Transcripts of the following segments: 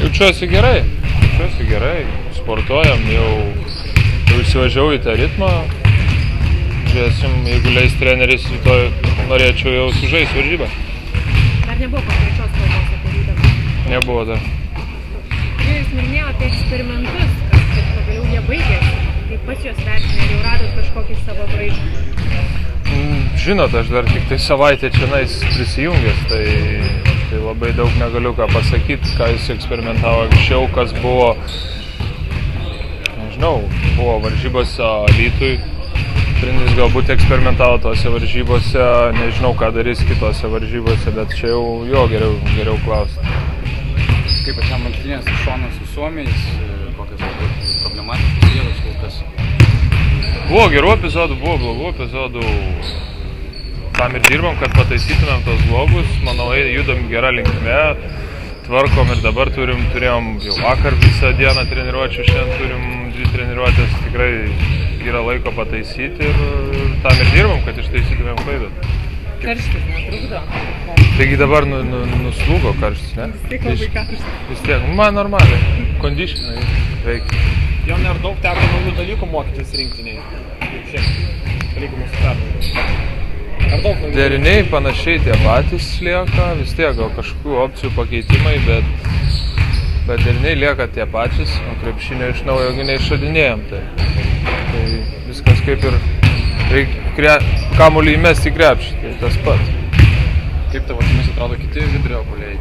Jaučiuosi gerai, sportuojam, jau įsivažiavau į tą ritmą. Žiūrėsim, jeigu leis treneris, rytoj norėčiau jau sužaisti varžybą. Dar nebuvo konkrečios kalbos apie rytą? Nebuvo dar. Jūs minėjo apie eksperimentus, kad pagaliau jie baigėsi. Kaip pats juos vertinė, jau radot kažkokį savo braižą? Žinot, aš dar tik tai savaitę čianais prisijungęs, tai labai daug negaliu ką pasakyti, ką jis eksperimentavo anksčiau, kas buvo, nežinau, buvo varžybose Alytui. Treneris galbūt eksperimentavo tose varžybose, nežinau, ką darys kitose varžybose, bet čia jau jo geriau klausti. Kaip pačiam rungtynės iš šono su Suomiais, kokios problematiškos vietos kol kas? Buvo gerų epizodų, buvo blogų epizodų. Tam ir dirbam, kad pataisytumėm tos blogus. Manau, judam gerą linkme, tvarkom ir dabar turėjom jau vakar visą dieną treniruočių, šiandien turim 2 treniruotės, tikrai yra laiko pataisyti ir tam ir dirbam, kad ištaisytumėm klaidą. Karštis netrukdo. Taigi dabar nuslūgo karštis, ne? Vis tiek labai karštis. Vis tiek, man normaliai, kondišinai veikia. Jam ir daug teko naujų dalykų mokytis rinktiniai, kaip šiandien, palyginus su pernai. Deriniai panašiai tie patys lieka, vis tiek gal kažkokių opcijų pakeitimai, bet deriniai lieka tie patys, o krepšinio iš naujo neišradinėjom. Tai viskas kaip ir reikia kamuolį įmesti į krepšį, tai tas pats. Kaip tavo akimis atrodo kiti vidurio puolėjai?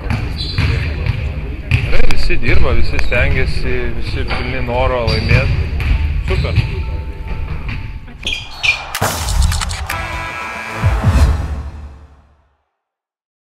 Visi dirba, visi stengiasi, visi pilni noro laimėti. Super.